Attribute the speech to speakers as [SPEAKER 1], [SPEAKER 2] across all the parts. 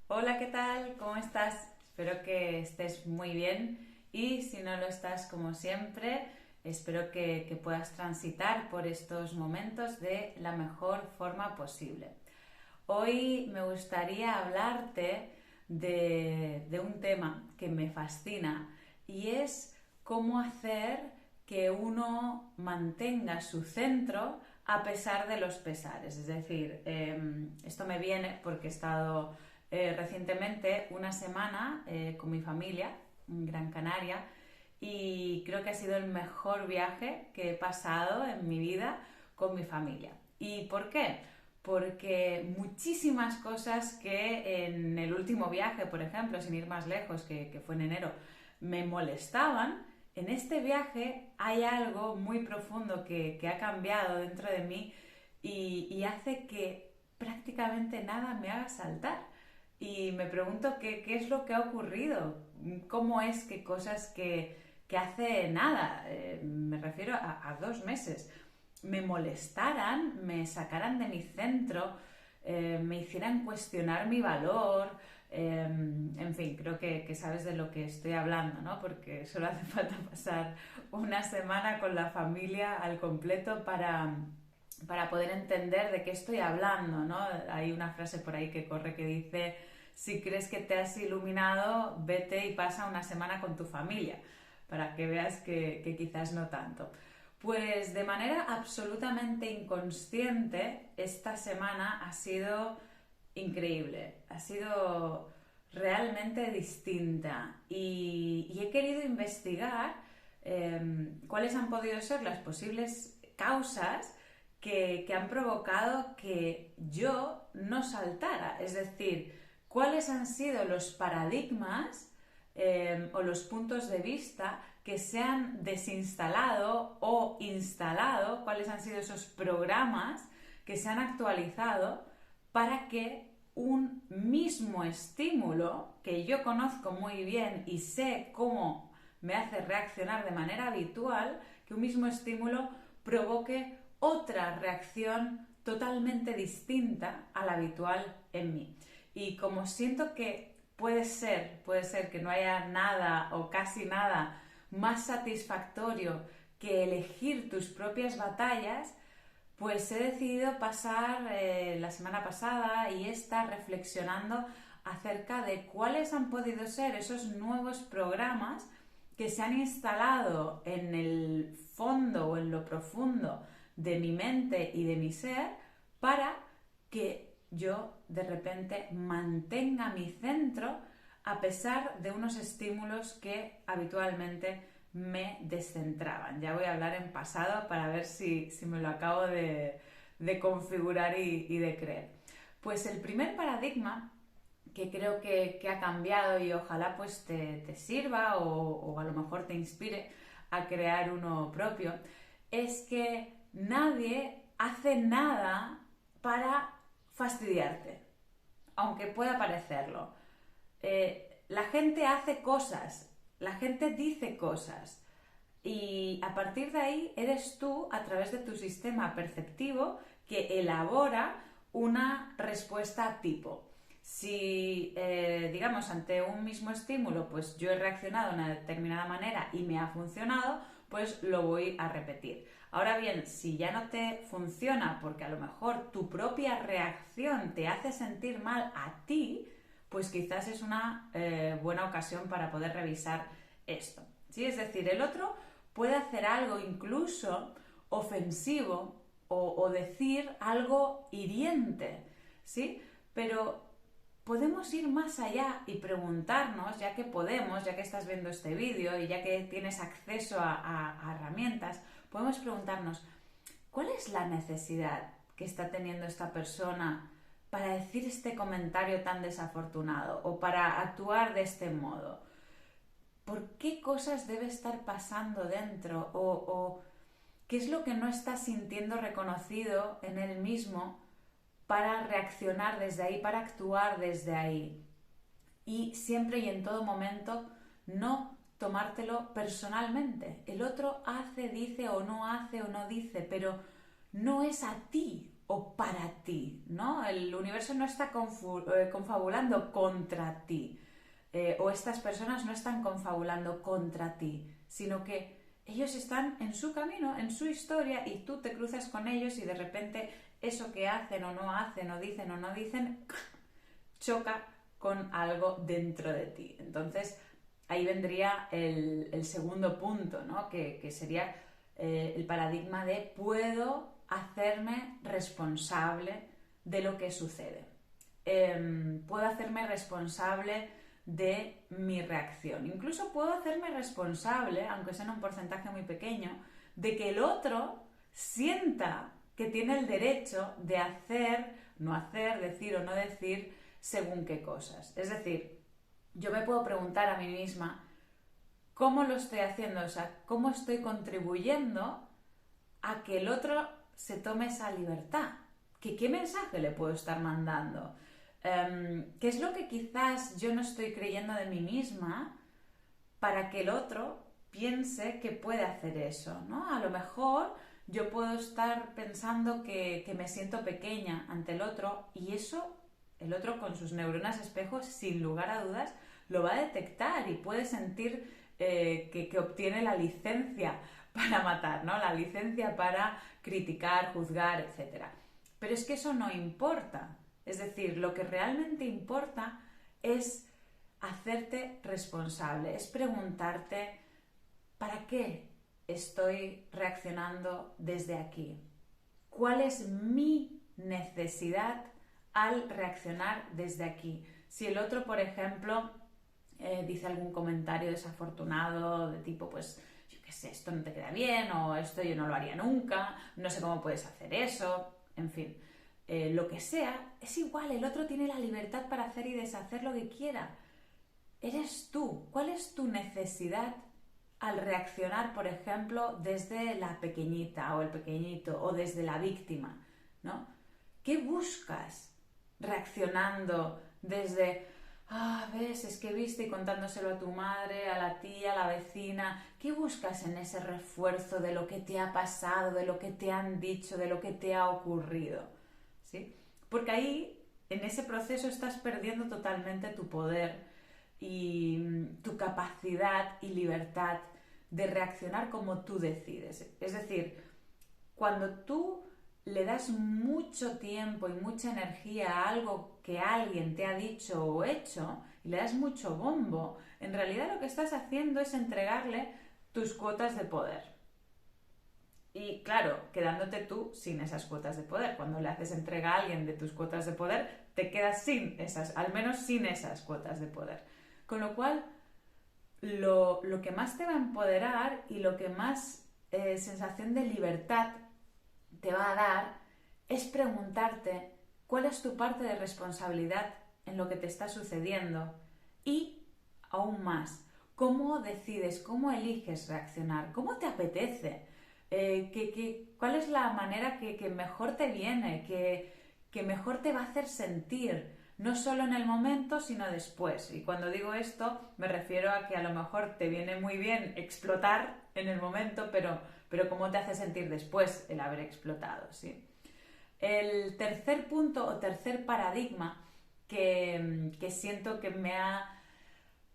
[SPEAKER 1] Hola, ¿qué tal? ¿Cómo estás? Espero que estés muy bien y si no lo estás como siempre, espero que puedas transitar por estos momentos de la mejor forma posible. Hoy me gustaría hablarte de un tema que me fascina y es cómo hacer que uno mantenga su centro a pesar de los pesares. Es decir, esto me viene porque he estado recientemente una semana con mi familia en Gran Canaria y creo que ha sido el mejor viaje que he pasado en mi vida con mi familia. ¿Y por qué? Porque muchísimas cosas que en el último viaje, por ejemplo, sin ir más lejos, que fue en enero, me molestaban, en este viaje hay algo muy profundo que ha cambiado dentro de mí y hace que prácticamente nada me haga saltar. Y me pregunto qué es lo que ha ocurrido, cómo es que cosas que hace nada, me refiero a 2 meses, me molestaran, me sacaran de mi centro, me hicieran cuestionar mi valor, en fin, creo que sabes de lo que estoy hablando, ¿no? Porque solo hace falta pasar una semana con la familia al completo para poder entender de qué estoy hablando, ¿no? Hay una frase por ahí que corre que dice, si crees que te has iluminado, vete y pasa una semana con tu familia, para que veas que quizás no tanto. Pues de manera absolutamente inconsciente, esta semana ha sido increíble, ha sido realmente distinta y he querido investigar cuáles han podido ser las posibles causas que han provocado que yo no saltara, es decir, cuáles han sido los paradigmas o los puntos de vista que se han desinstalado o instalado, cuáles han sido esos programas que se han actualizado para que un mismo estímulo que yo conozco muy bien y sé cómo me hace reaccionar de manera habitual, que un mismo estímulo provoque otra reacción totalmente distinta a la habitual en mí. Y como siento que puede ser que no haya nada o casi nada más satisfactorio que elegir tus propias batallas, pues he decidido pasar la semana pasada y esta reflexionando acerca de cuáles han podido ser esos nuevos programas que se han instalado en el fondo o en lo profundo de mi mente y de mi ser para que yo de repente mantenga mi centro a pesar de unos estímulos que habitualmente me descentraban. Ya voy a hablar en pasado para ver si me lo acabo de configurar y de creer. Pues el primer paradigma que creo que ha cambiado y ojalá pues te sirva o a lo mejor te inspire a crear uno propio, es que nadie hace nada para fastidiarte, aunque pueda parecerlo. La gente hace cosas, la gente dice cosas y a partir de ahí eres tú, a través de tu sistema perceptivo, que elabora una respuesta tipo. Si, digamos, ante un mismo estímulo, pues yo he reaccionado de una determinada manera y me ha funcionado, pues lo voy a repetir. Ahora bien, si ya no te funciona porque a lo mejor tu propia reacción te hace sentir mal a ti, pues quizás es una buena ocasión para poder revisar esto. ¿Sí? Es decir, el otro puede hacer algo incluso ofensivo o decir algo hiriente, ¿sí? Pero podemos ir más allá y preguntarnos, ya que podemos, ya que estás viendo este vídeo y ya que tienes acceso a herramientas, podemos preguntarnos, ¿cuál es la necesidad que está teniendo esta persona para decir este comentario tan desafortunado o para actuar de este modo? ¿Por qué cosas debe estar pasando dentro? ¿O qué es lo que no está sintiendo reconocido en él mismo para reaccionar desde ahí, para actuar desde ahí? Y siempre y en todo momento no tomártelo personalmente. El otro hace, dice o no dice, pero no es a ti o para ti, ¿no? El universo no está confabulando contra ti, o estas personas no están confabulando contra ti, sino que ellos están en su camino, en su historia, y tú te cruzas con ellos y de repente eso que hacen o no dicen, choca con algo dentro de ti. Entonces, ahí vendría el segundo punto, ¿no? Que sería el paradigma de puedo hacerme responsable de lo que sucede. Puedo hacerme responsable de mi reacción. Incluso puedo hacerme responsable, aunque sea en un porcentaje muy pequeño, de que el otro sienta que tiene el derecho de hacer, no hacer, decir o no decir según qué cosas. Es decir, yo me puedo preguntar a mí misma cómo lo estoy haciendo, o sea, cómo estoy contribuyendo a que el otro se tome esa libertad. ¿Qué mensaje le puedo estar mandando? ¿Qué es lo que quizás yo no estoy creyendo de mí misma para que el otro piense que puede hacer eso, ¿no? A lo mejor yo puedo estar pensando que me siento pequeña ante el otro, y eso el otro con sus neuronas espejos, sin lugar a dudas, lo va a detectar y puede sentir que obtiene la licencia para matar, ¿no? La licencia para criticar, juzgar, etc. Pero es que eso no importa. Es decir, lo que realmente importa es hacerte responsable, es preguntarte ¿para qué estoy reaccionando desde aquí? ¿Cuál es mi necesidad al reaccionar desde aquí? Si el otro, por ejemplo, dice algún comentario desafortunado de tipo, pues, yo qué sé, esto no te queda bien, o esto yo no lo haría nunca, no sé cómo puedes hacer eso, en fin, lo que sea, es igual, el otro tiene la libertad para hacer y deshacer lo que quiera. Eres tú. ¿Cuál es tu necesidad al reaccionar, por ejemplo, desde la pequeñita o el pequeñito, o desde la víctima, ¿no? ¿Qué buscas reaccionando desde, ves, es que viste, y contándoselo a tu madre, a la tía, a la vecina? ¿Qué buscas en ese refuerzo de lo que te ha pasado, de lo que te han dicho, de lo que te ha ocurrido? ¿Sí? Porque ahí, en ese proceso, estás perdiendo totalmente tu poder y tu capacidad y libertad de reaccionar como tú decides. Es decir, cuando tú le das mucho tiempo y mucha energía a algo que alguien te ha dicho o hecho, y le das mucho bombo, en realidad lo que estás haciendo es entregarle tus cuotas de poder. Y claro, quedándote tú sin esas cuotas de poder. Cuando le haces entrega a alguien de tus cuotas de poder, te quedas sin esas, al menos sin esas cuotas de poder. Con lo cual, lo que más te va a empoderar y lo que más sensación de libertad te va a dar es preguntarte cuál es tu parte de responsabilidad en lo que te está sucediendo, y aún más, cómo decides, cómo eliges reaccionar, cómo te apetece, cuál es la manera que mejor te viene, que mejor te va a hacer sentir, no solo en el momento, sino después. Y cuando digo esto, me refiero a que a lo mejor te viene muy bien explotar en el momento, pero cómo te hace sentir después el haber explotado, ¿sí? El tercer punto o tercer paradigma que siento que me ha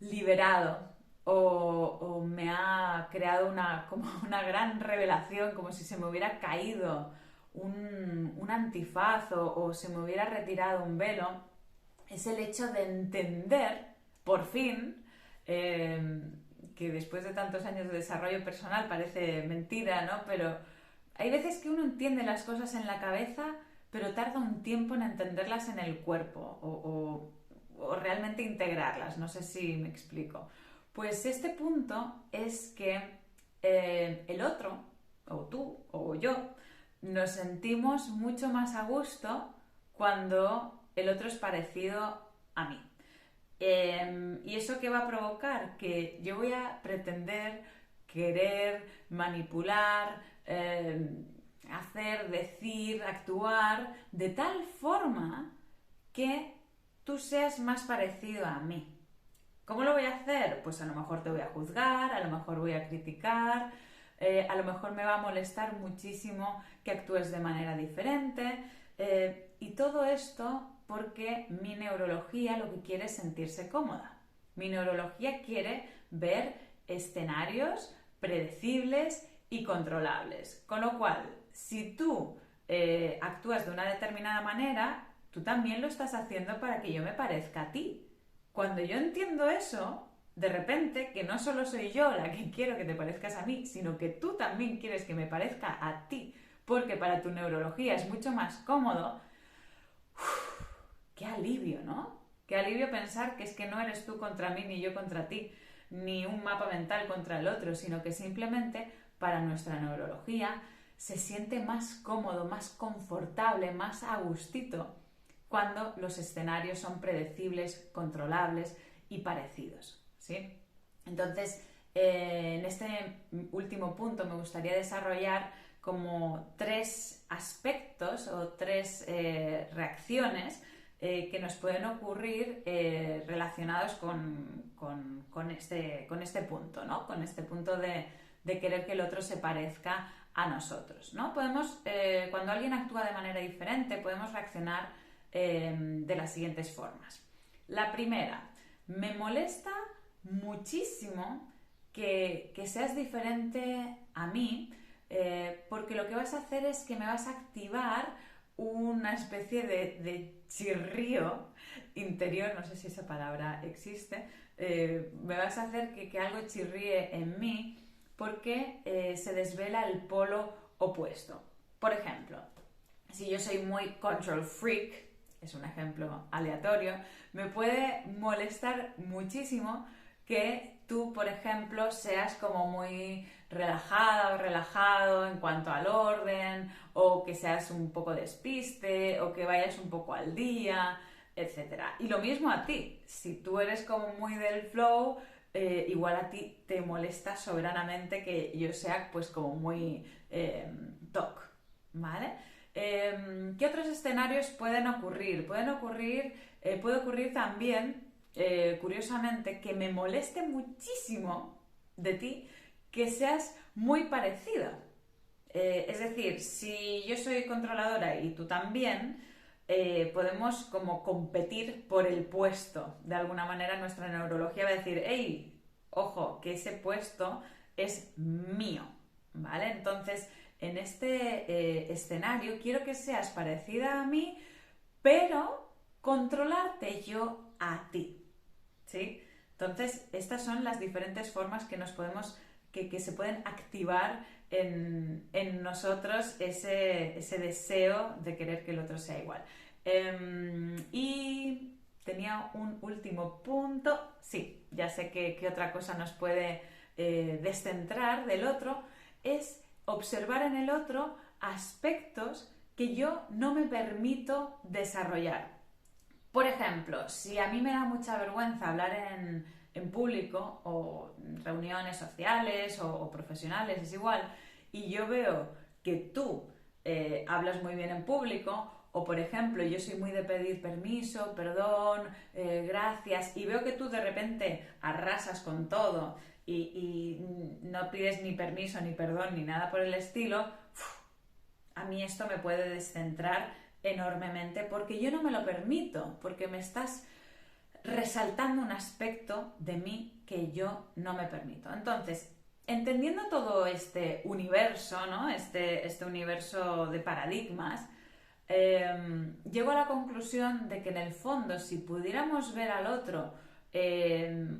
[SPEAKER 1] liberado o me ha creado como una gran revelación, como si se me hubiera caído un antifaz o se me hubiera retirado un velo, es el hecho de entender, por fin, que después de tantos años de desarrollo personal parece mentira, ¿no? Pero hay veces que uno entiende las cosas en la cabeza, pero tarda un tiempo en entenderlas en el cuerpo o realmente integrarlas. No sé si me explico. Pues este punto es que el otro, o tú, o yo, nos sentimos mucho más a gusto cuando el otro es parecido a mí. ¿Y eso qué va a provocar? Que yo voy a pretender, querer, manipular, hacer, decir, actuar de tal forma que tú seas más parecido a mí. ¿Cómo lo voy a hacer? Pues a lo mejor te voy a juzgar, a lo mejor voy a criticar, a lo mejor me va a molestar muchísimo que actúes de manera diferente, Y todo esto porque mi neurología lo que quiere es sentirse cómoda. Mi neurología quiere ver escenarios predecibles y controlables. Con lo cual, si tú actúas de una determinada manera, tú también lo estás haciendo para que yo me parezca a ti. Cuando yo entiendo eso, de repente, que no solo soy yo la que quiero que te parezcas a mí, sino que tú también quieres que me parezca a ti, porque para tu neurología es mucho más cómodo. ¡Uf! ¡Qué alivio!, ¿no? Qué alivio pensar que es que no eres tú contra mí ni yo contra ti, ni un mapa mental contra el otro, sino que simplemente para nuestra neurología se siente más cómodo, más confortable, más a gustito cuando los escenarios son predecibles, controlables y parecidos, ¿sí? Entonces, en este último punto me gustaría desarrollar como 3 aspectos o 3 reacciones que nos pueden ocurrir relacionados con este punto, ¿no? Con este punto de querer que el otro se parezca a nosotros, ¿no? Cuando alguien actúa de manera diferente, podemos reaccionar de las siguientes formas. La primera, me molesta muchísimo que seas diferente a mí, porque lo que vas a hacer es que me vas a activar una especie de chirrío interior, no sé si esa palabra existe, me vas a hacer que algo chirríe en mí porque se desvela el polo opuesto. Por ejemplo, si yo soy muy control freak, es un ejemplo aleatorio, me puede molestar muchísimo que tú, por ejemplo, seas como muy relajada o relajado en cuanto al orden, o que seas un poco despiste, o que vayas un poco al día, etcétera. Y lo mismo a ti, si tú eres como muy del flow, igual a ti te molesta soberanamente que yo sea pues como muy toc, ¿vale? ¿Qué otros escenarios pueden ocurrir? Puede ocurrir también, curiosamente, que me moleste muchísimo de ti que seas muy parecida. Es decir, si yo soy controladora y tú también, podemos como competir por el puesto. De alguna manera nuestra neurología va a decir, hey, ojo, que ese puesto es mío, ¿vale? Entonces, en este escenario quiero que seas parecida a mí, pero controlarte yo a ti, ¿sí? Entonces, estas son las diferentes formas que que se pueden activar en nosotros ese deseo de querer que el otro sea igual. Y tenía un último punto. Sí, ya sé que otra cosa nos puede descentrar del otro, es observar en el otro aspectos que yo no me permito desarrollar. Por ejemplo, si a mí me da mucha vergüenza hablar en público o en reuniones sociales o profesionales, es igual, y yo veo que tú hablas muy bien en público, o por ejemplo, yo soy muy de pedir permiso, perdón, gracias, y veo que tú de repente arrasas con todo y no pides ni permiso, ni perdón, ni nada por el estilo, a mí esto me puede descentrar enormemente porque yo no me lo permito, porque me estás resaltando un aspecto de mí que yo no me permito. Entonces, entendiendo todo este universo, ¿no? Este universo de paradigmas, llego a la conclusión de que en el fondo, si pudiéramos ver al otro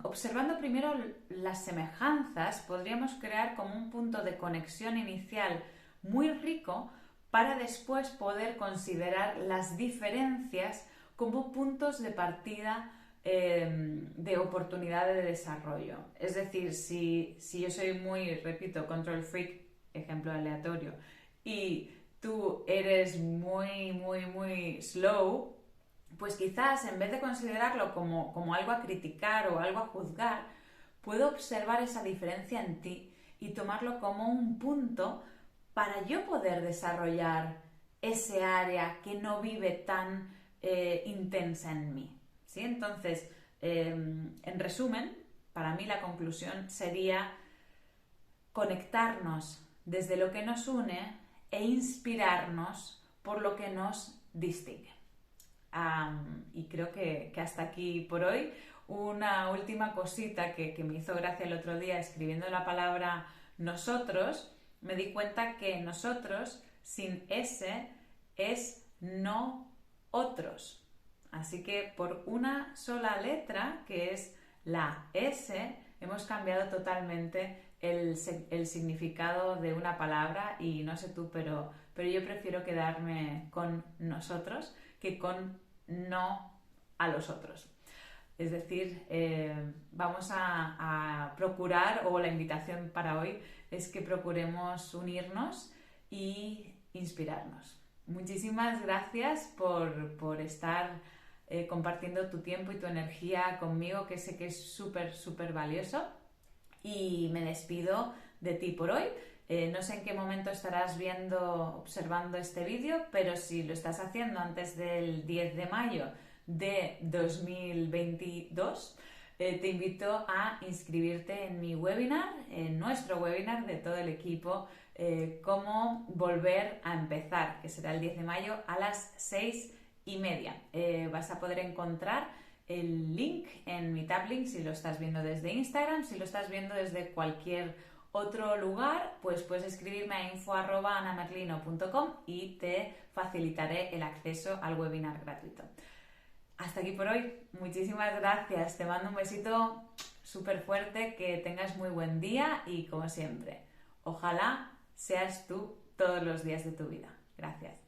[SPEAKER 1] observando primero las semejanzas, podríamos crear como un punto de conexión inicial muy rico para después poder considerar las diferencias como puntos de partida de oportunidad de desarrollo. Es decir, si yo soy muy, repito, control freak, ejemplo aleatorio, y tú eres muy slow, pues quizás en vez de considerarlo como algo a criticar o algo a juzgar, puedo observar esa diferencia en ti y tomarlo como un punto para yo poder desarrollar ese área que no vive tan intensa en mí, ¿sí? Entonces, en resumen, para mí la conclusión sería conectarnos desde lo que nos une e inspirarnos por lo que nos distingue. Y creo que hasta aquí por hoy. Una última cosita que me hizo gracia el otro día escribiendo la palabra nosotros, me di cuenta que nosotros sin S es no otros. Así que por una sola letra, que es la S, hemos cambiado totalmente el significado de una palabra y no sé tú, pero yo prefiero quedarme con nosotros que con no a los otros. Es decir, vamos a procurar, o la invitación para hoy es que procuremos unirnos y inspirarnos. Muchísimas gracias por estar compartiendo tu tiempo y tu energía conmigo, que sé que es súper, súper valioso. Y me despido de ti por hoy. No sé en qué momento estarás observando este vídeo, pero si lo estás haciendo antes del 10 de mayo de 2022, te invito a inscribirte en mi webinar, en nuestro webinar de todo el equipo, cómo volver a empezar, que será el 10 de mayo a las 6:30. Vas a poder encontrar el link en mi Tablink si lo estás viendo desde Instagram. Si lo estás viendo desde cualquier otro lugar, pues puedes escribirme a info@anamerlino.com y te facilitaré el acceso al webinar gratuito. Hasta aquí por hoy. Muchísimas gracias. Te mando un besito súper fuerte, que tengas muy buen día y, como siempre, ojalá seas tú todos los días de tu vida. Gracias.